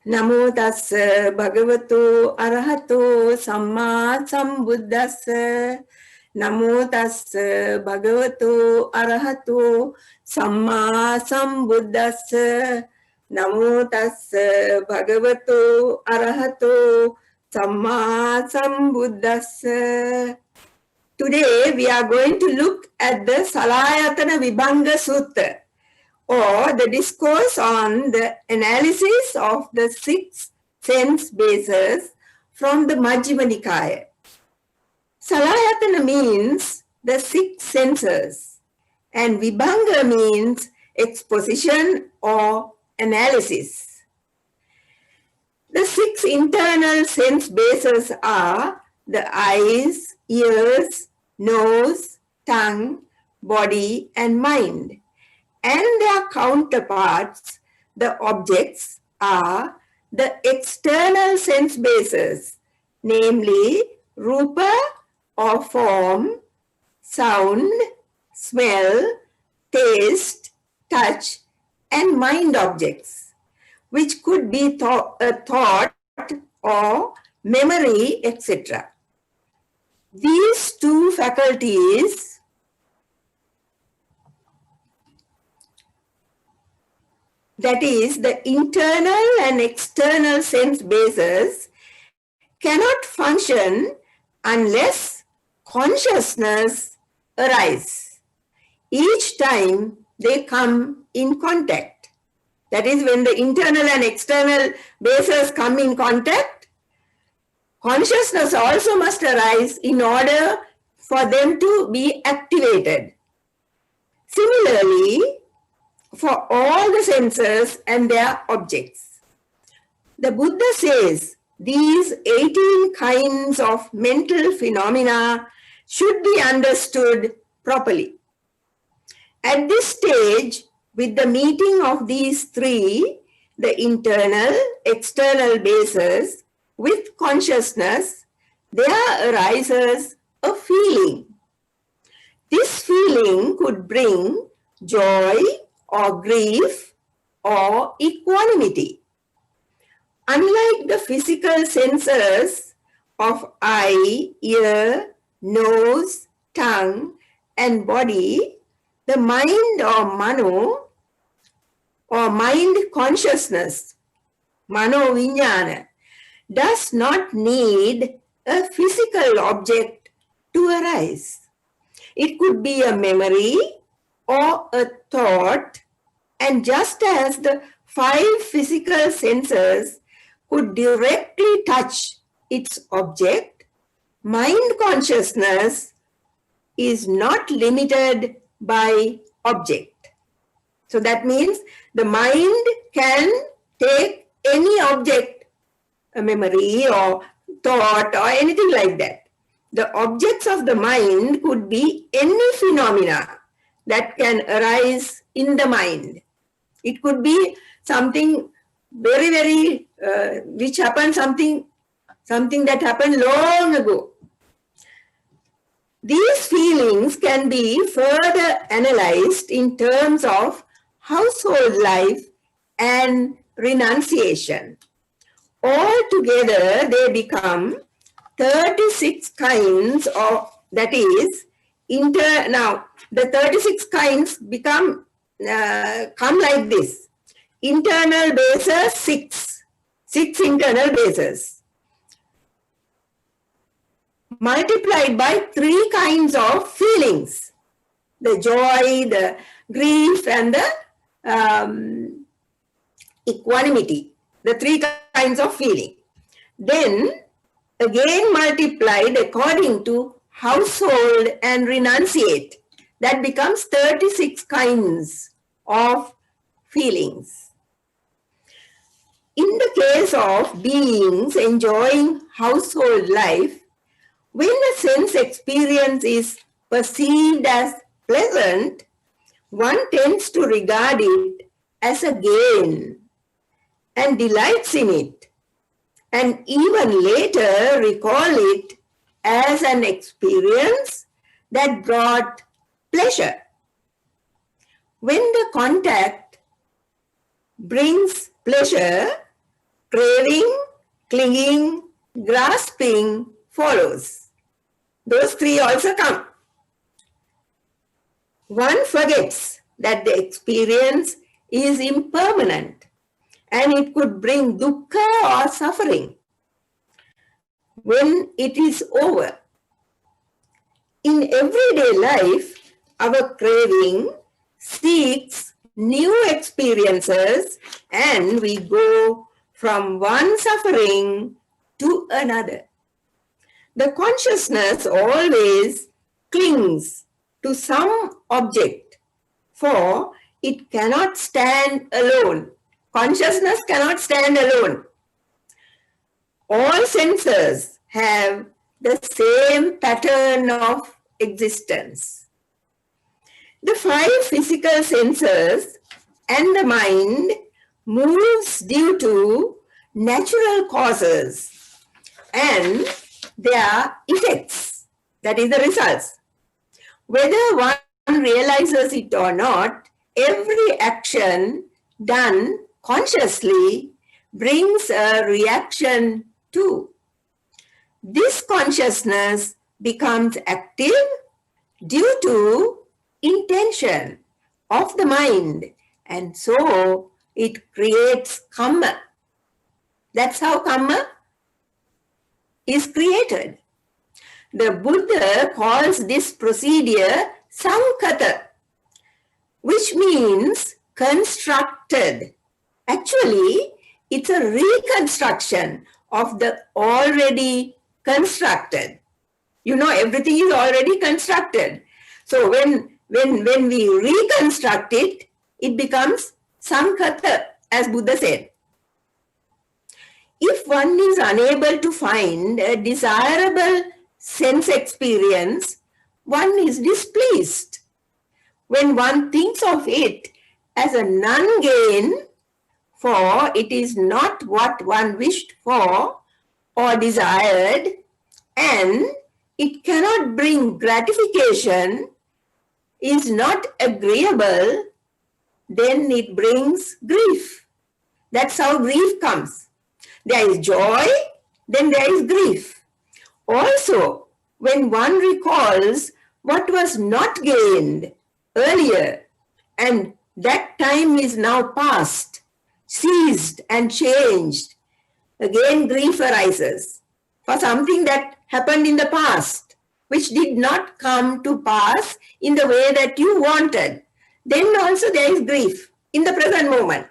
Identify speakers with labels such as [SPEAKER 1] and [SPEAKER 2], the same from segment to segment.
[SPEAKER 1] Namo tassa bhagavato arahato samma sambuddhassa. Namo tassa bhagavato arahato samma sambuddhassa. Namo tassa bhagavato arahato samma sambuddhassa. Today we are going to look at the Salayatana Vibhanga Sutta, or the discourse on the analysis of the 6 sense bases from the Majjhima Nikaya. Salayatana means the 6 senses, and Vibhanga means exposition or analysis. The 6 internal sense bases are the eyes, ears, nose, tongue, body, and mind. And their counterparts, the objects, are the external sense bases, namely rupa or form, sound, smell, taste, touch, and mind objects, which could be thought or memory, etc. These 2 faculties, that is, the internal and external sense bases, cannot function unless consciousness arises each time they come in contact. That is, when the internal and external bases come in contact, consciousness also must arise in order for them to be activated. Similarly, for all the senses and their objects. The Buddha says these 18 kinds of mental phenomena should be understood properly. At this stage, with the meeting of these 3, the internal, external bases, with consciousness, there arises a feeling. This feeling could bring joy, or grief, or equanimity. Unlike the physical senses of eye, ear, nose, tongue, and body, the mind or mano, or mind consciousness, mano vijnana, does not need a physical object to arise. It could be a memory or a thought, and just as the 5 physical senses could directly touch its object, mind consciousness is not limited by object. So that means the mind can take any object, a memory or thought or anything like that. The objects of the mind could be any phenomena that can arise in the mind. It could be something very, which happened, something that happened long ago. These feelings can be further analyzed in terms of household life and renunciation. Altogether, they become 36 kinds of, that is, now the 36 kinds come like this. Internal bases, 6 internal bases, multiplied by 3 kinds of feelings: the joy, the grief, and the equanimity, the 3 kinds of feeling. Then again multiplied according to household and renunciate. That becomes 36 kinds of feelings. In the case of beings enjoying household life, when a sense experience is perceived as pleasant, one tends to regard it as a gain and delights in it, and even later recall it as an experience that brought pleasure. When the contact brings pleasure, Craving, clinging, grasping follows. Those three also come. One forgets that the experience is impermanent and it could bring dukkha or suffering when it is over. In everyday life, our craving seeks new experiences and we go from one suffering to another. The consciousness always clings to some object, for it cannot stand alone. Consciousness cannot stand alone. All senses have the same pattern of existence. The five physical senses and the mind moves due to natural causes and their effects, that is the results. Whether one realizes it or not, every action done consciously brings a reaction too. This consciousness becomes active due to intention of the mind, and so it creates karma. That's how karma is created. The Buddha calls this procedure sankata, which means constructed. Actually, it's a reconstruction of the already constructed. You know, everything is already constructed. So when we reconstruct it, it becomes sankata, as Buddha said. If one is unable to find a desirable sense experience, one is displeased. When one thinks of it as a non-gain, for it is not what one wished for or desired, and it cannot bring gratification, is not agreeable, then it brings grief. That's how grief comes. There is joy, then there is grief. Also, when one recalls what was not gained earlier, and that time is now past, ceased and changed, again grief arises for something that happened in the past, which did not come to pass in the way that you wanted. Then also there is grief in the present moment.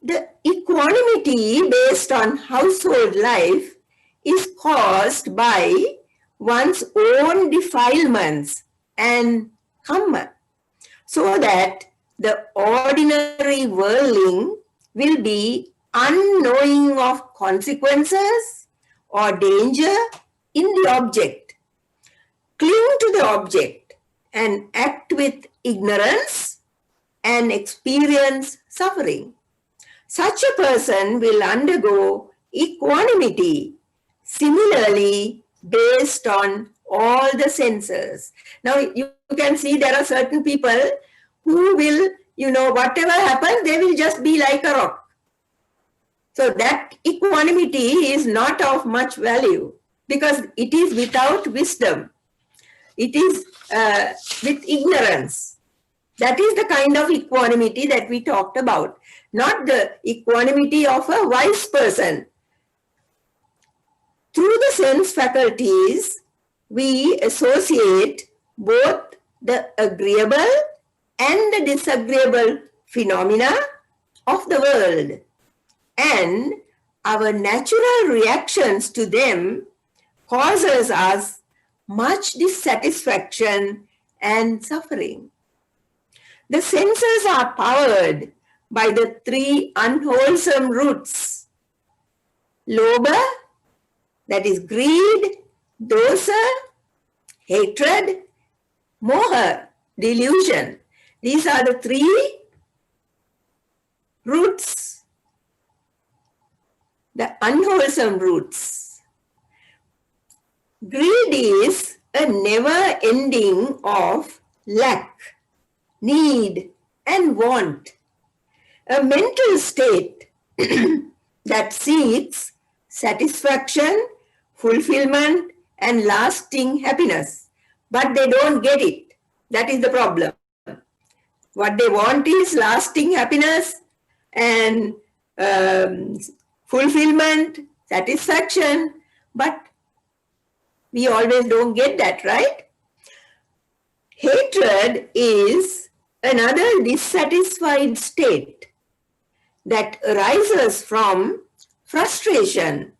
[SPEAKER 1] The equanimity based on household life is caused by one's own defilements and karma, so that the ordinary worldling will be unknowing of consequences or danger in the object, cling to the object and act with ignorance and experience suffering. Such a person will undergo equanimity, similarly based on all the senses. Now you can see there are certain people who will, whatever happens, they will just be like a rock. So that equanimity is not of much value because it is without wisdom. It is with ignorance. That is the kind of equanimity that we talked about, not the equanimity of a wise person. Through the sense faculties, we associate both the agreeable and the disagreeable phenomena of the world, and our natural reactions to them causes us much dissatisfaction and suffering. The senses are powered by the three unwholesome roots: lobha, that is greed; dosa, hatred; moha, delusion. These are the three roots, the unwholesome roots. Greed is a never ending of lack, need, and want. A mental state that seeks satisfaction, fulfillment, and lasting happiness. But they don't get it. That is the problem. What they want is lasting happiness and um, fulfillment, satisfaction, but we always don't get that, right? Hatred is another dissatisfied state that arises from frustration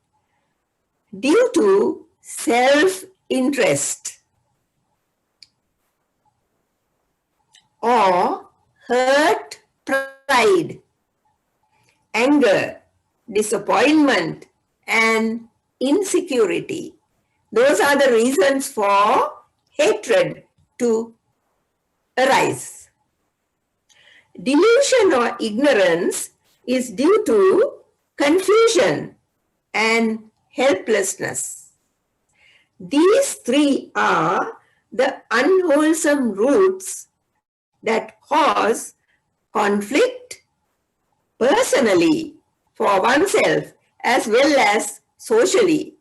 [SPEAKER 1] due to self-interest or hurt pride, anger, disappointment, and insecurity. Those are the reasons for hatred to arise. Delusion or ignorance is due to confusion and helplessness. These three are the unwholesome roots that cause conflict personally for oneself as well as socially.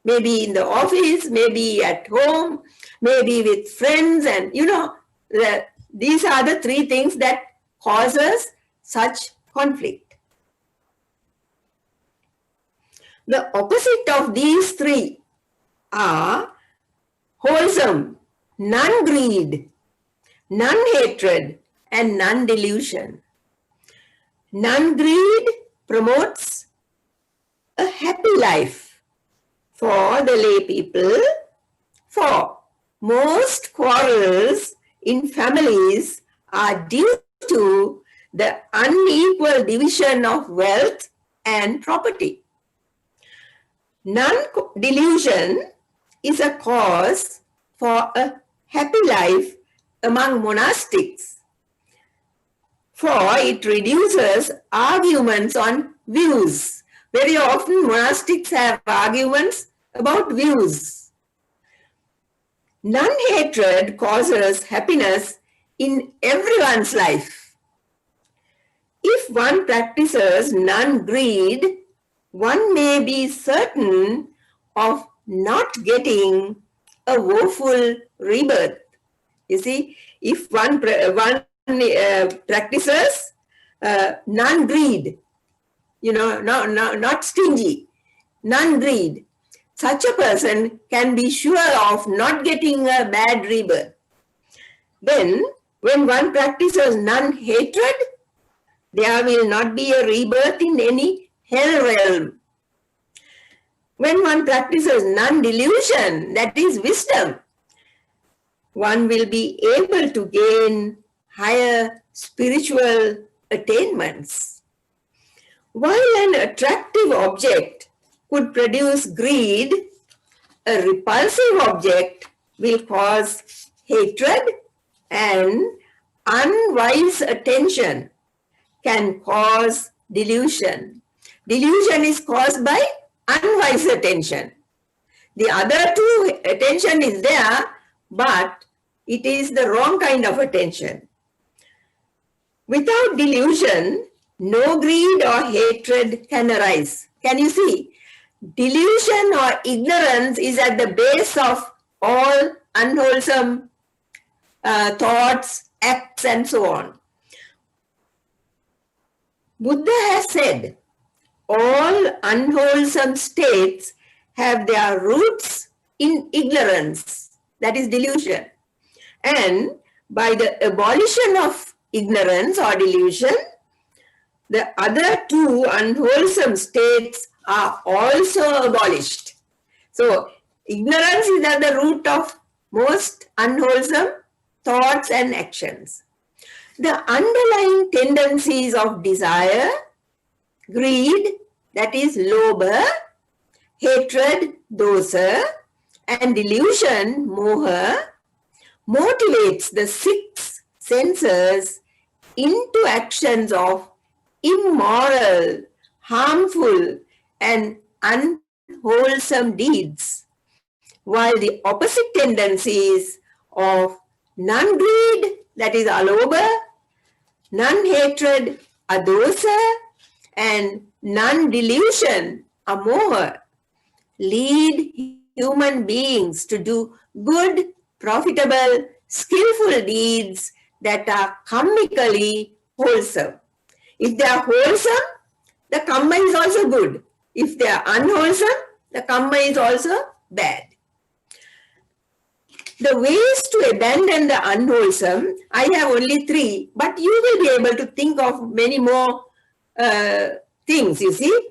[SPEAKER 1] Maybe in the office, maybe at home, maybe with friends, and these are the three things that causes such conflict. The opposite of these three are wholesome, non-greed, non-hatred, and non-delusion. Non-greed promotes a happy life for the lay people. For most quarrels in families are due to the unequal division of wealth and property. Non-delusion is a cause for a happy life among monastics, for it reduces arguments on views. Very often monastics have arguments about views. Non-hatred causes happiness in everyone's life. If one practices non-greed, one may be certain of not getting a woeful rebirth. You see, if one practices non-greed, not stingy, non-greed, such a person can be sure of not getting a bad rebirth. Then, when one practices non-hatred, there will not be a rebirth in any hell realm. When one practices non-delusion, that is wisdom, one will be able to gain higher spiritual attainments. While an attractive object could produce greed, a repulsive object will cause hatred, and unwise attention can cause delusion. Delusion is caused by unwise attention. The other two, attention is there, but it is the wrong kind of attention. Without delusion, no greed or hatred can arise. Can you see? Delusion or ignorance is at the base of all unwholesome thoughts, acts, and so on. Buddha has said, all unwholesome states have their roots in ignorance, that is delusion. And by the abolition of ignorance or delusion, the other two unwholesome states are also abolished. So, ignorance is at the root of most unwholesome thoughts and actions. The underlying tendencies of desire, greed, that is lobha, hatred, dosa, and delusion, moha, motivates the six senses into actions of immoral, harmful, and unwholesome deeds, while the opposite tendencies of non-greed, that is alobha, non-hatred, adosa, and non-delusion, amoha, lead human beings to do good, profitable, skillful deeds that are kammically wholesome. If they are wholesome, the kamma is also good. If they are unwholesome, the kamma is also bad. The ways to abandon the unwholesome, I have only 3, but you will be able to think of many more things, you see.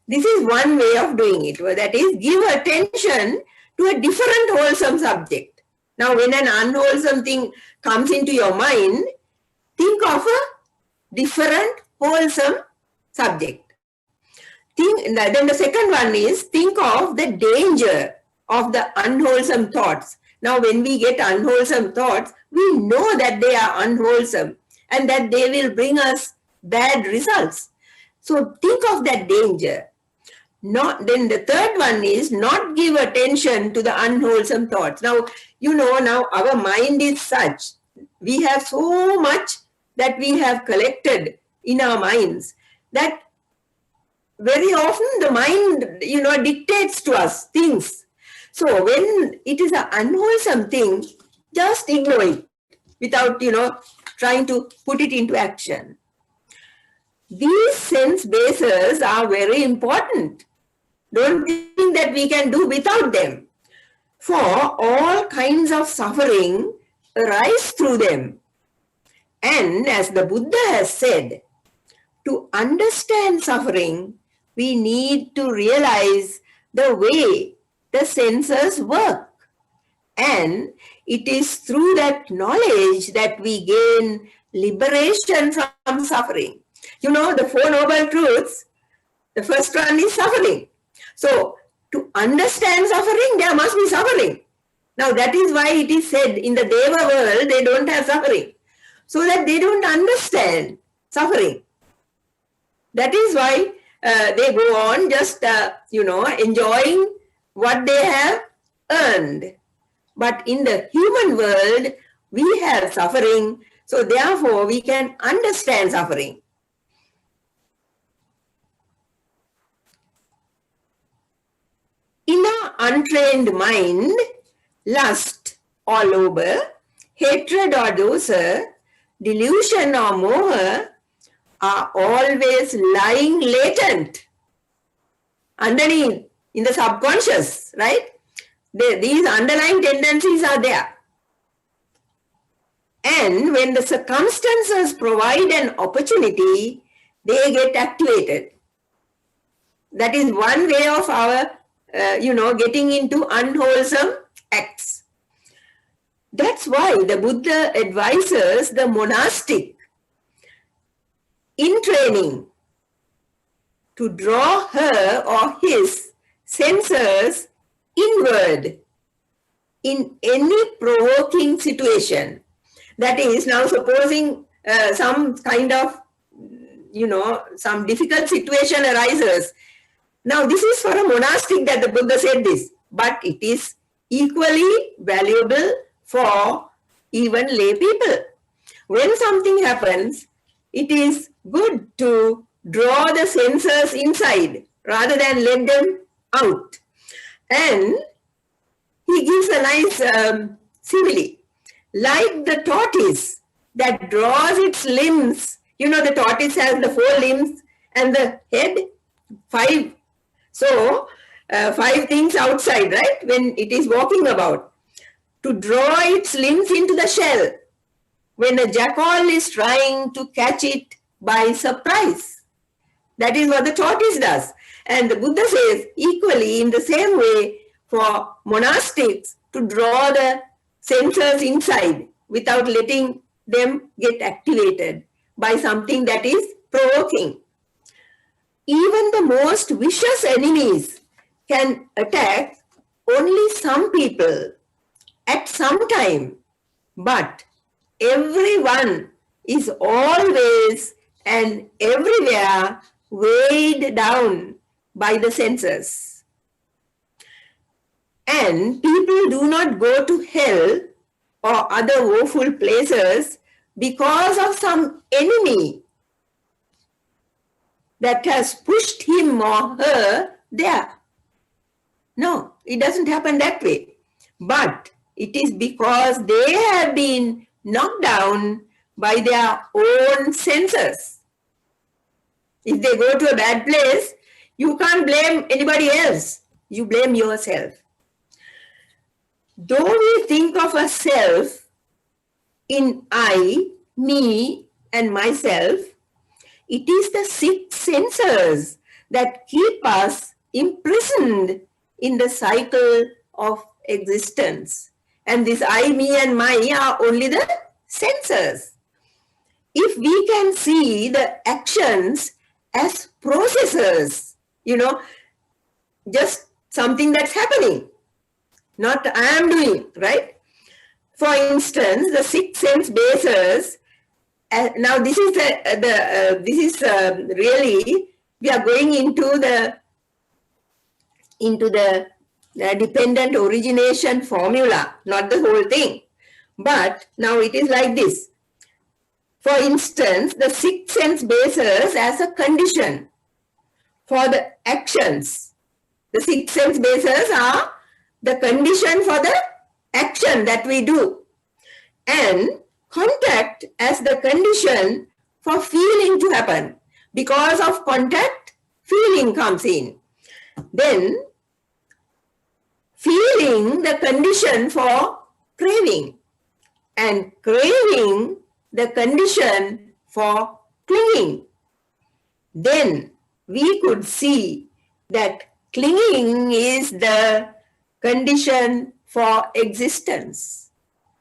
[SPEAKER 1] This is one way of doing it, that is, give attention to a different wholesome subject. Now, when an unwholesome thing comes into your mind, think of a different wholesome subject. Then the second one is, think of the danger of the unwholesome thoughts. Now, when we get unwholesome thoughts, we know that they are unwholesome and that they will bring us bad results. So think of that danger. Then the third one is not give attention to the unwholesome thoughts. Now, now our mind is such, we have so much that we have collected in our minds that very often the mind, dictates to us things. So when it is an unwholesome thing, just ignore it without, trying to put it into action. These sense bases are very important. Don't think that we can do without them. For all kinds of suffering arise through them. And as the Buddha has said, to understand suffering, we need to realize the way the senses work. And it is through that knowledge that we gain liberation from suffering. The 4 Noble Truths, the first one is suffering. So, to understand suffering, there must be suffering. Now, that is why it is said in the Deva world, they don't have suffering. So that they don't understand suffering. That is why they go on just, enjoying what they have earned. But in the human world, we have suffering. So therefore, we can understand suffering. In our untrained mind, lust or lobha, hatred or dosa, delusion or moha are always lying latent underneath in the subconscious, right? These underlying tendencies are there. And when the circumstances provide an opportunity, they get activated. That is one way of our, getting into unwholesome acts. That's why the Buddha advises the monastic in training to draw her or his senses inward in any provoking situation. That is, now supposing some kind of, some difficult situation arises. Now, this is for a monastic that the Buddha said this, but it is equally valuable for even lay people. When something happens, it is good to draw the senses inside rather than let them out. And he gives a nice simile. Like the tortoise that draws its limbs, the tortoise has the 4 limbs and the head, 5. So, 5 things outside, right, when it is walking about. To draw its limbs into the shell when a jackal is trying to catch it by surprise. That is what the tortoise does. And the Buddha says, equally in the same way, for monastics to draw the senses inside without letting them get activated by something that is provoking. Even the most vicious enemies can attack only some people at some time, but everyone is always and everywhere weighed down by the senses. And people do not go to hell or other woeful places because of some enemy that has pushed him or her there. No, it doesn't happen that way. But it is because they have been knocked down by their own senses. If they go to a bad place, you can't blame anybody else. You blame yourself. Though we think of a self in I, me, and myself, it is the six senses that keep us imprisoned in the cycle of existence. And this I, me, and my are only the senses. If we can see the actions as processes, just something that's happening, not I am doing, right? For instance, the six sense bases. Now this is really, we are going into the dependent origination formula, not the whole thing. But now it is like this. For instance, the six sense bases as a condition for the actions. The six sense bases are the condition for the action that we do. And contact as the condition for feeling to happen. Because of contact, feeling comes in. Then, feeling the condition for craving. And craving the condition for clinging. Then we could see that clinging is the condition for existence.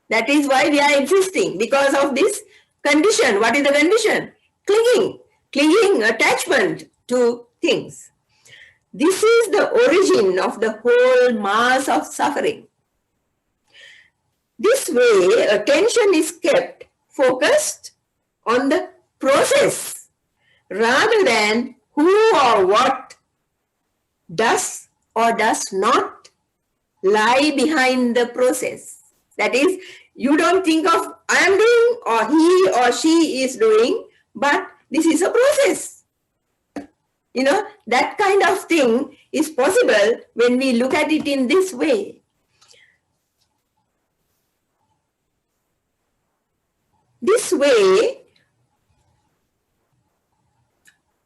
[SPEAKER 1] That is why we are existing, because of this condition. What is the condition? Clinging, attachment to things. This is the origin of the whole mass of suffering. This way, attention is kept focused on the process rather than who or what does or does not lie behind the process. That is, you don't think of I am doing or he or she is doing, but this is a process. That kind of thing is possible when we look at it in this way. This way,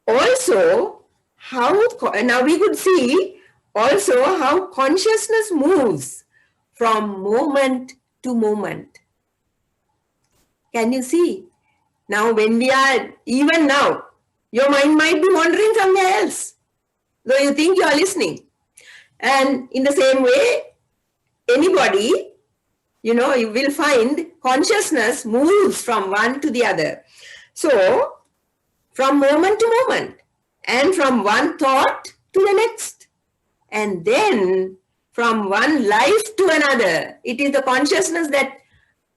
[SPEAKER 1] also, now we could see also how consciousness moves from moment to moment. Can you see? Now when we are, even now, your mind might be wandering somewhere else, though you think you are listening. And in the same way, anybody, you will find consciousness moves from one to the other. So, from moment to moment, and from one thought to the next, and then from one life to another. It is the consciousness that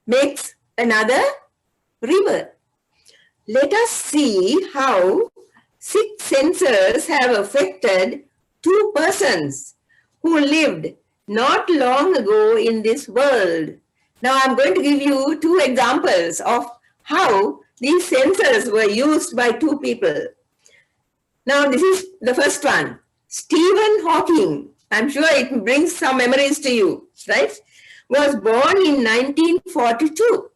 [SPEAKER 1] makes another rebirth. Let us see how six senses have affected two persons who lived not long ago in this world. Now I'm going to give you two examples of how these senses were used by two people. Now this is the first one. Stephen Hawking, I'm sure it brings some memories to you, right? Was born in 1942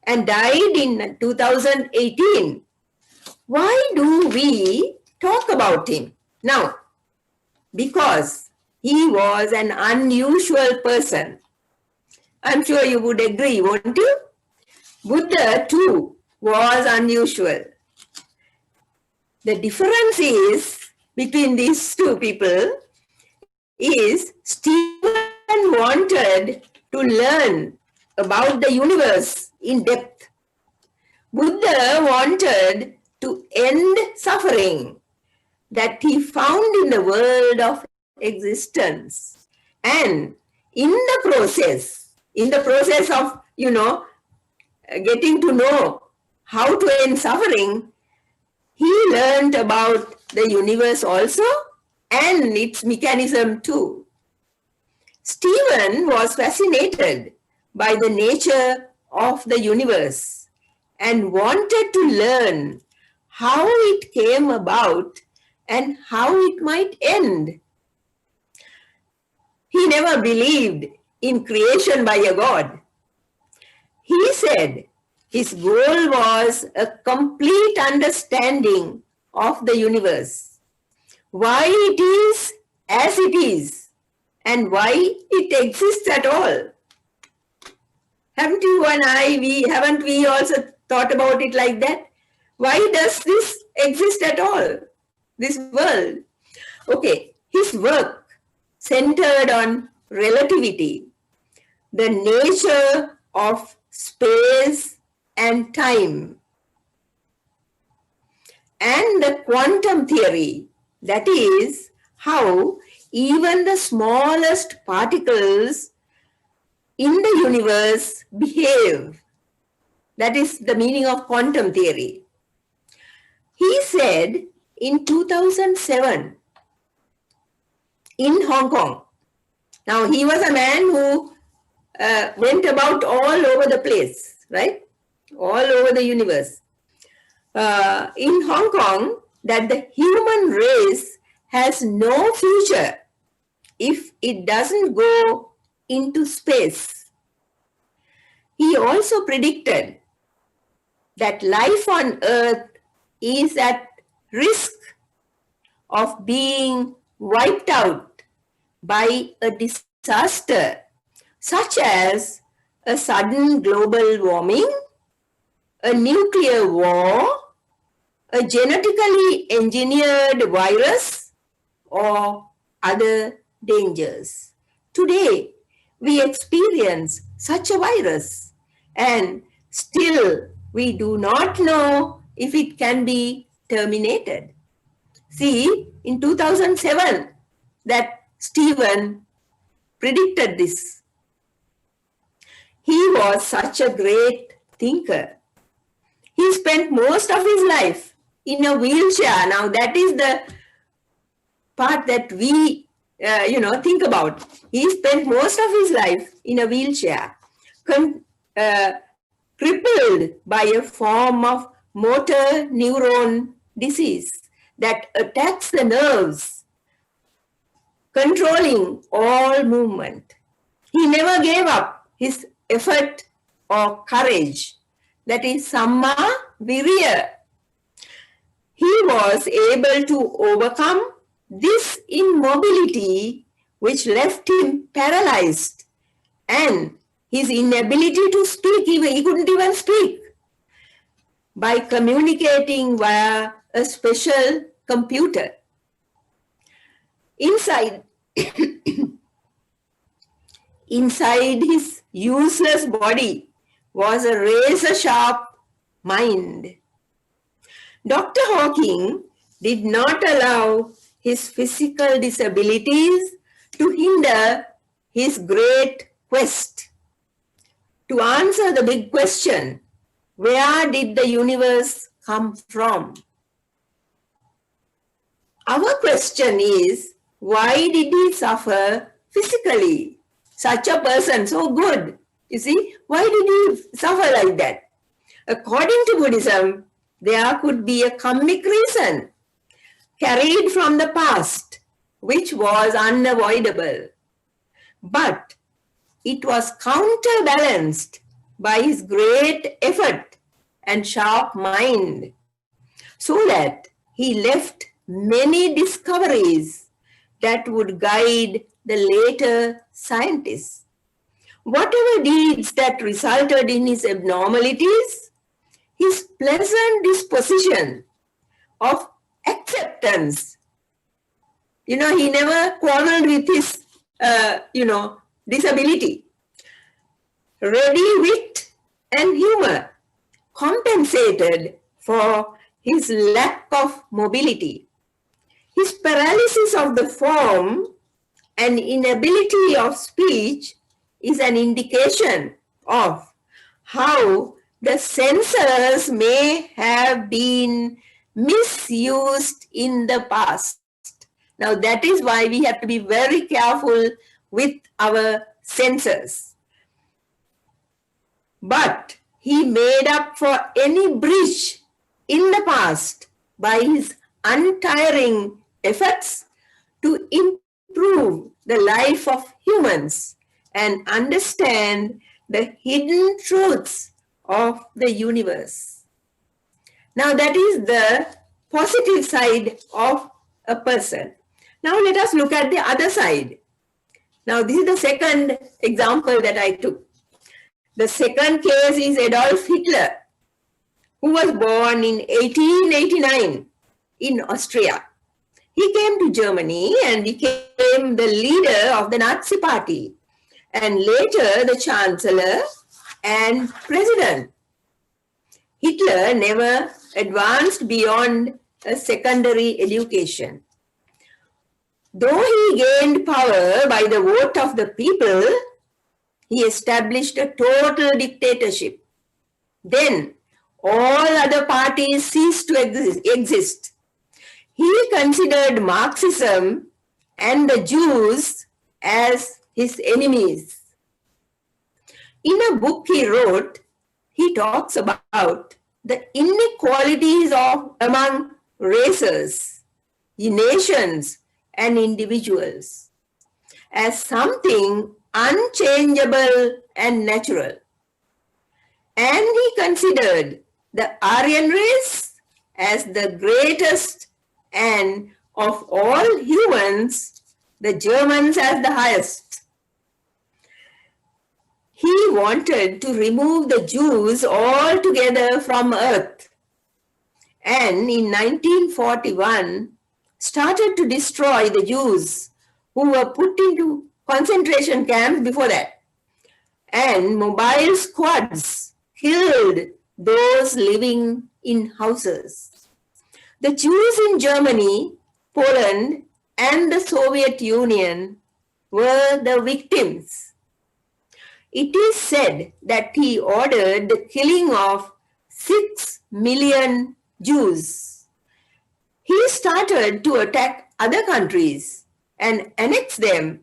[SPEAKER 1] and died in 2018. Why do we talk about him? Now, because he was an unusual person. I'm sure you would agree, won't you? Buddha too was unusual. The difference is between these two people is Stephen wanted to learn about the universe in depth. Buddha wanted to end suffering that he found in the world of existence. And in the process of, getting to know how to end suffering, he learned about the universe also and its mechanism too. Stephen was fascinated by the nature of the universe and wanted to learn how it came about and how it might end. He never believed in creation by a God. He said his goal was a complete understanding of the universe, why it is as it is, and why it exists at all. Haven't you and haven't we also thought about it like that? Why does this exist at all, this world? Okay, his work centered on relativity, the nature of space and time, and the quantum theory, that is, how even the smallest particles in the universe behave. That is the meaning of quantum theory. He said in 2007 in Hong Kong. Now, he was a man who went about all over the place, right? All over the universe. In Hong Kong, that the human race has no future if it doesn't go into space. He also predicted that life on Earth is at risk of being wiped out by a disaster such as a sudden global warming, a nuclear war, a genetically engineered virus, or other dangers. Today, we experience such a virus, and still we do not know if it can be terminated. See, in 2007, that Stephen predicted this. He was such a great thinker. He spent most of his life in a wheelchair. Now, that is the part that we, think about. He spent most of his life in a wheelchair, crippled by a form of motor neuron disease that attacks the nerves, controlling all movement. He never gave up his effort or courage. That is Samma Virya. He was able to overcome this immobility which left him paralyzed, and his inability to speak, he couldn't even speak, by communicating via a special computer. Inside his useless body was a razor-sharp mind. Dr. Hawking did not allow his physical disabilities to hinder his great quest to answer the big question, where did the universe come from? Our question is, why did he suffer physically? Such a person, so good. You see, why did he suffer like that? According to Buddhism, there could be a karmic reason carried from the past, which was unavoidable. But it was counterbalanced by his great effort and sharp mind, so that he left many discoveries that would guide the later scientists. Whatever deeds that resulted in his abnormalities, his pleasant disposition of acceptance. He never quarreled with his, disability. Ready wit and humor compensated for his lack of mobility. His paralysis of the form and inability of speech is an indication of how the senses may have been misused in the past. Now, that is why we have to be very careful with our senses. But he made up for any breach in the past by his untiring efforts to improve the life of humans and understand the hidden truths of the universe. Now, that is the positive side of a person. Now, let us look at the other side. Now, this is the second example that I took. The second case is Adolf Hitler, who was born in 1889 in Austria. He came to Germany and became the leader of the Nazi Party and later the Chancellor and President. Hitler never advanced beyond a secondary education. Though he gained power by the vote of the people, he established a total dictatorship. Then all other parties ceased to exist. He considered Marxism and the Jews as his enemies. In a book he wrote, he talks about the inequalities among races, nations, and individuals as something unchangeable and natural. And he considered the Aryan race as the greatest, and of all humans, the Germans as the highest. He wanted to remove the Jews altogether from earth, and in 1941 started to destroy the Jews who were put into concentration camps before that, and mobile squads killed those living in houses. The Jews in Germany, Poland, and the Soviet Union were the victims. It is said that he ordered the killing of 6 million Jews. He started to attack other countries and annex them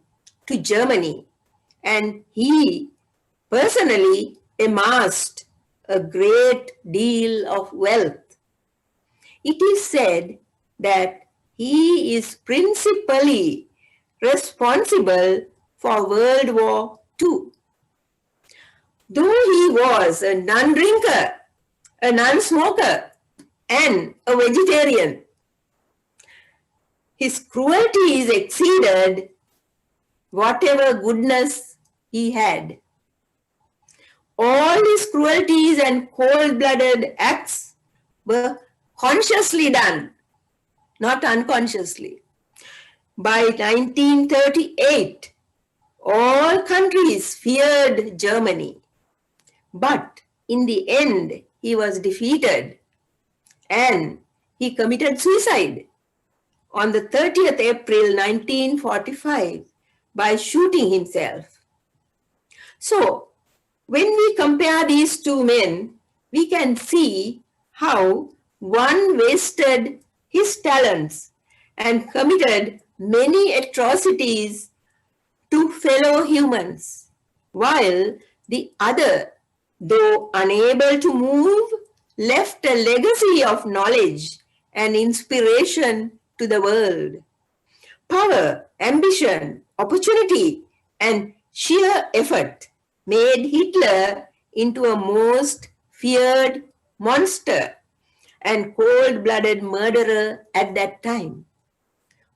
[SPEAKER 1] to Germany, and he personally amassed a great deal of wealth. It is said that he is principally responsible for World War II. Though he was a non-drinker, a non-smoker, and a vegetarian, his cruelties exceeded whatever goodness he had. All his cruelties and cold-blooded acts were consciously done, not unconsciously. By 1938, all countries feared Germany. But in the end, he was defeated and he committed suicide on the 30th April 1945 by shooting himself. So, when we compare these two men, we can see how one wasted his talents and committed many atrocities to fellow humans, while the other, though unable to move, left a legacy of knowledge and inspiration to the world. Power, ambition, opportunity, and sheer effort made Hitler into a most feared monster and cold-blooded murderer at that time.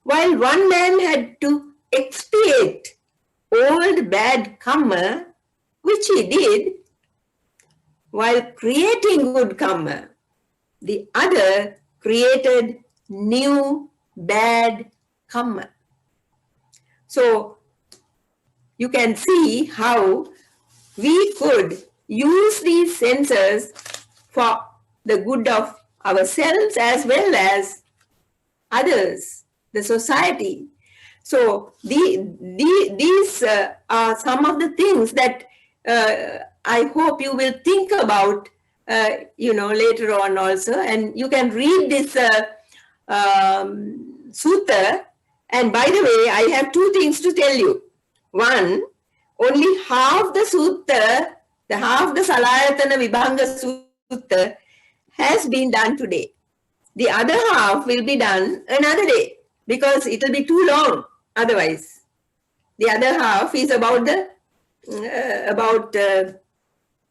[SPEAKER 1] While one man had to expiate old bad karma, which he did, while creating good karma, the other created new bad karma. So you can see how we could use these senses for the good of ourselves as well as others, the society. So these are some of the things that I hope you will think about, later on also. And you can read this Sutta. And by the way, I have two things to tell you. One, only half the Sutta, half the Salayatana Vibhanga Sutta has been done today. The other half will be done another day because it will be too long otherwise. The other half is about the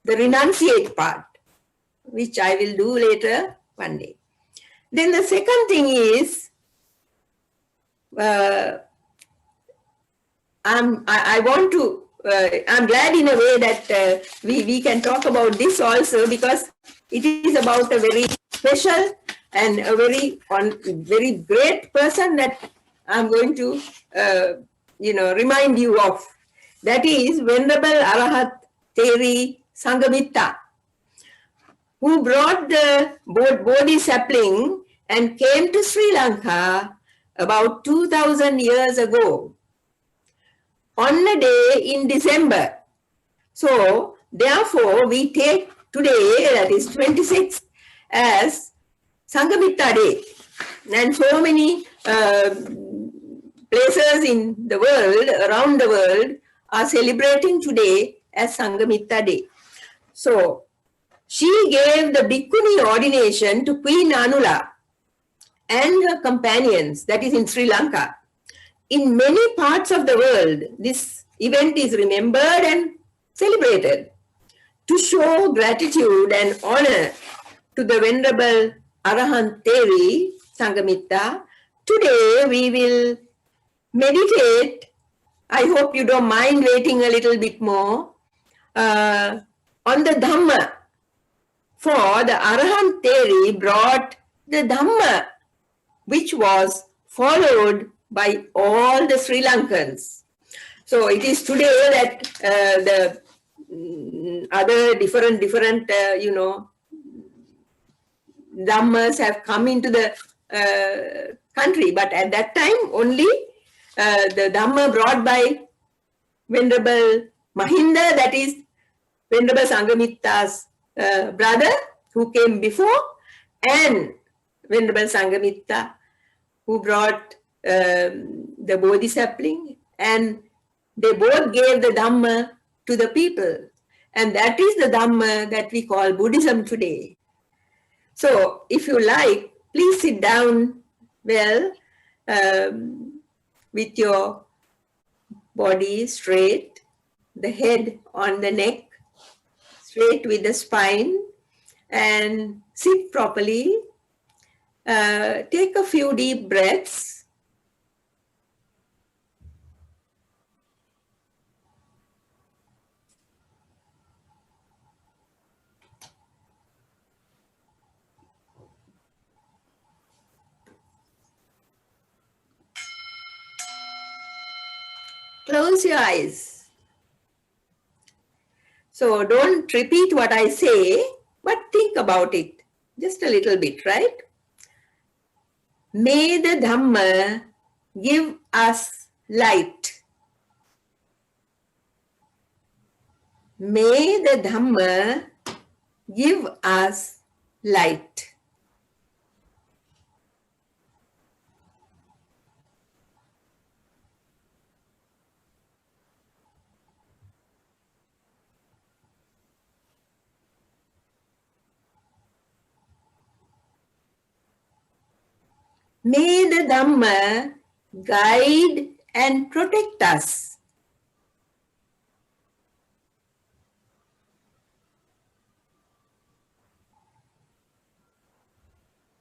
[SPEAKER 1] renunciate part, which I will do later one day. Then the second thing is, I'm glad in a way that we can talk about this also, because it is about a very special and a very great person that I'm going to remind you of. That is Venerable Arahat Teri Sangamitta, who brought the Bodhi sapling and came to Sri Lanka about 2000 years ago on a day in December. So, therefore, we take today, that is 26th, as Sangamitta Day. And so many places in the world, around the world, are celebrating today as Sangamitta Day. So, she gave the Bhikkhuni ordination to Queen Anula and her companions, that is in Sri Lanka. In many parts of the world, this event is remembered and celebrated. To show gratitude and honor to the Venerable Arahant Teri Sangamitta, today we will meditate. I hope you don't mind waiting a little bit more on the Dhamma. For the Arahant Teri brought the Dhamma, which was followed by all the Sri Lankans. So it is today that the other different Dhammas have come into the country, but at that time only the Dhamma brought by Venerable Mahinda, that is Venerable Sangamitta's brother who came before, and Venerable Sangamitta who brought the Bodhi sapling, and they both gave the Dhamma to the people. And that is the Dhamma that we call Buddhism today. So, if you like, please sit down well with your body straight, the head on the neck, straight with the spine, and sit properly. Take a few deep breaths. Close your eyes. So don't repeat what I say, but think about it just a little bit, right? May the Dhamma give us light. May the Dhamma give us light. May the Dhamma guide and protect us.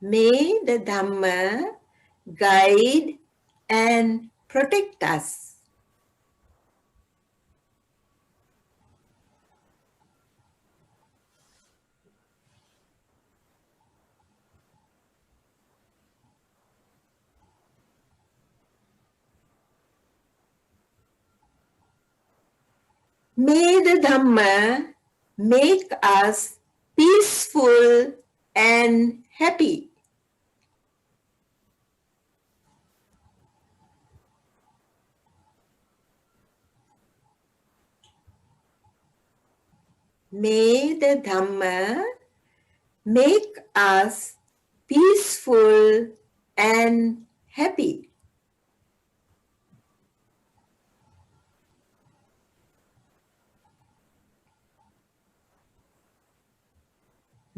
[SPEAKER 1] May the Dhamma guide and protect us. May the Dhamma make us peaceful and happy. May the Dhamma make us peaceful and happy.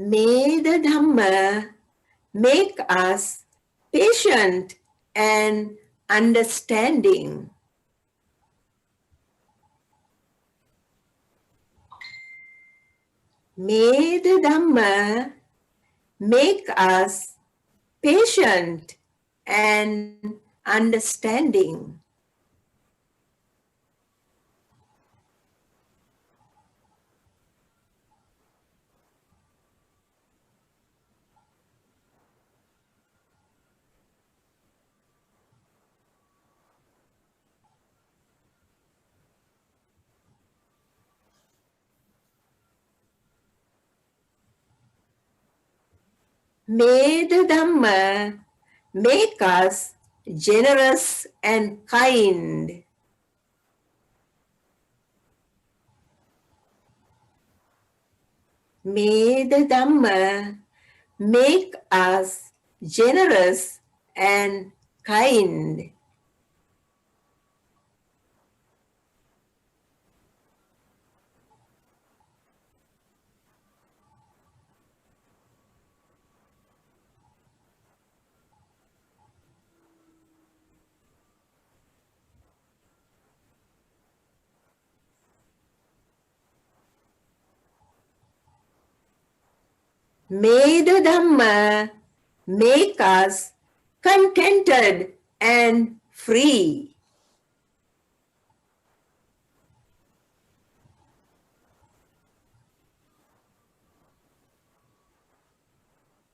[SPEAKER 1] May the Dhamma make us patient and understanding. May the Dhamma make us patient and understanding. May the Dhamma make us generous and kind. May the Dhamma make us generous and kind. May the Dhamma make us contented and free.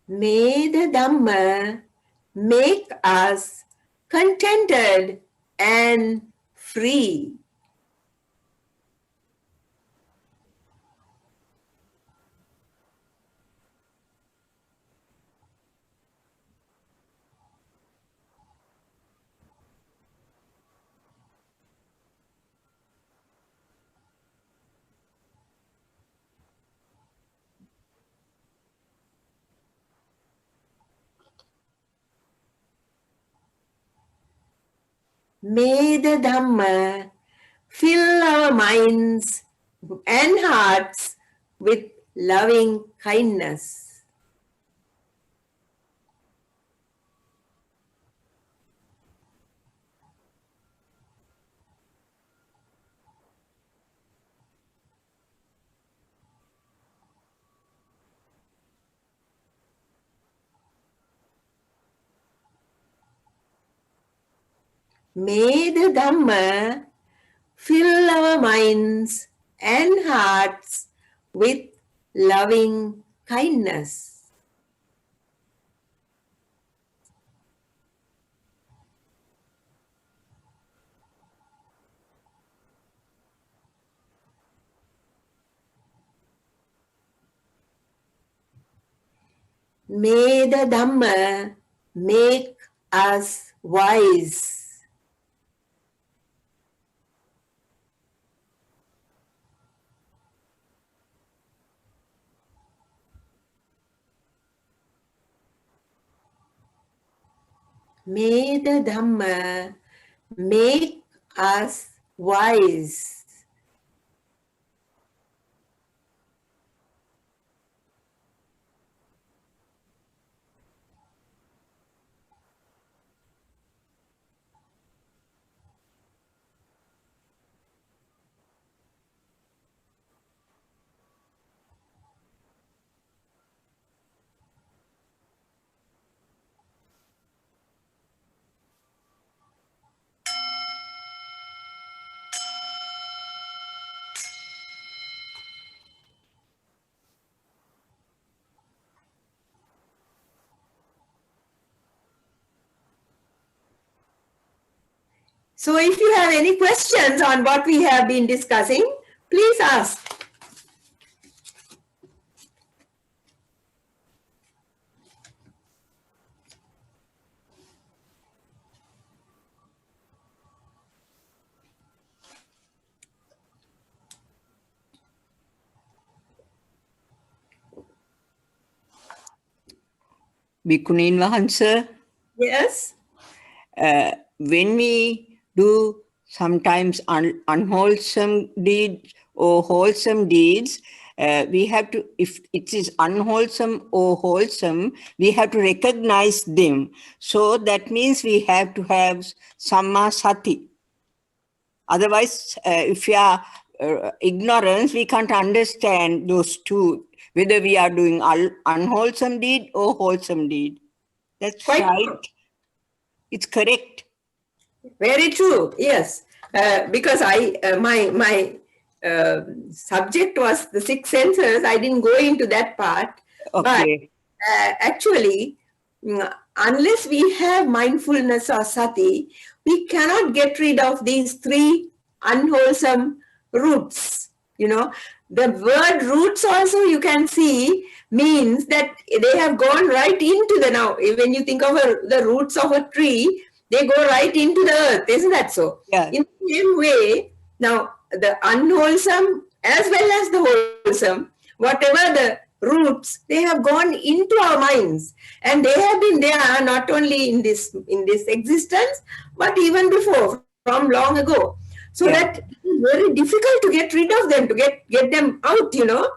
[SPEAKER 1] May the Dhamma make us contented and free. May the Dhamma fill our minds and hearts with loving kindness. May the Dhamma fill our minds and hearts with loving kindness. May the Dhamma make us wise. May the Dhamma make us wise. So if you have any questions on what we have been discussing, please ask.
[SPEAKER 2] Bhikkhunin Vahansa,
[SPEAKER 1] Yes?
[SPEAKER 2] when we do sometimes unwholesome deeds or wholesome deeds, we have to, if it is unwholesome or wholesome, we have to recognize them. So that means we have to have samma sati. Otherwise, if we are ignorance, we can't understand those two, whether we are doing unwholesome deed or wholesome deed. That's
[SPEAKER 1] Quite
[SPEAKER 2] right.
[SPEAKER 1] true.
[SPEAKER 2] It's correct.
[SPEAKER 1] Very true. Yes, because my subject was the six senses. I didn't go into that part, but
[SPEAKER 2] Okay.
[SPEAKER 1] actually, unless we have mindfulness or sati, we cannot get rid of these three unwholesome roots. You know, the word roots also you can see means that they have gone right into the now. When you think of the roots of a tree, they go right into the earth. Isn't that so?
[SPEAKER 2] Yeah.
[SPEAKER 1] In the same way, now the unwholesome as well as the wholesome, whatever the roots, they have gone into our minds, and they have been there not only in this existence, but even before, from long ago. So that
[SPEAKER 2] Yeah.
[SPEAKER 1] it is very difficult to get rid of them, to get them out, you know.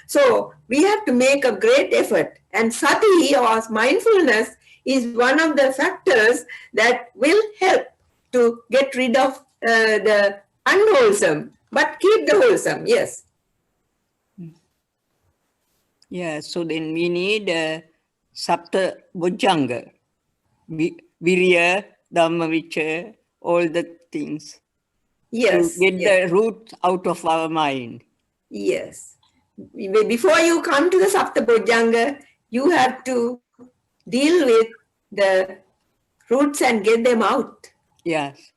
[SPEAKER 1] So we have to make a great effort, and sati or mindfulness is one of the factors that will help to get rid of the unwholesome, but keep the wholesome. Yes.
[SPEAKER 2] Yeah. So then we need Sapta Bojjhanga, Virya, Dhammavicaya, all the things to
[SPEAKER 1] Yes.
[SPEAKER 2] get
[SPEAKER 1] Yes.
[SPEAKER 2] the root out of our mind.
[SPEAKER 1] Yes. Before you come to the Sapta Bojjhanga, you have to deal with the roots and get them out.
[SPEAKER 2] Yes.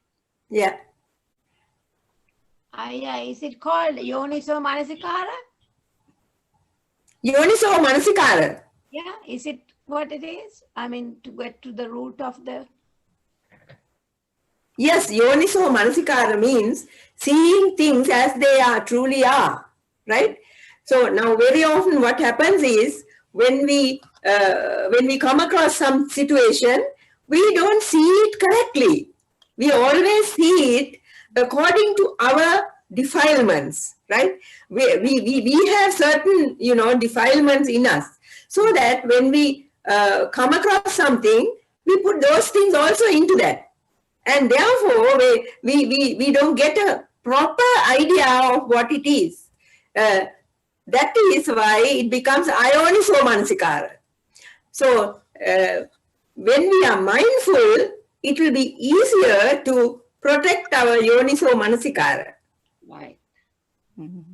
[SPEAKER 1] Yeah.
[SPEAKER 3] Is it called Yoniso Manasikara?
[SPEAKER 1] Yoniso Manasikara.
[SPEAKER 3] Yeah, is it what it is? I mean, to get to the root of the...
[SPEAKER 1] Yes, Yoniso Manasikara means seeing things as they are truly are, right? So now very often what happens is when we come across some situation, we don't see it correctly. We always see it according to our defilements, right? We have certain, you know, defilements in us, so that when we come across something, we put those things also into that. And therefore, we don't get a proper idea of what it is. That is why it becomes Ayoniso Manasikara. So, when we are mindful, it will be easier to protect our Yoniso Manasikara.
[SPEAKER 3] Right.
[SPEAKER 2] Mhm.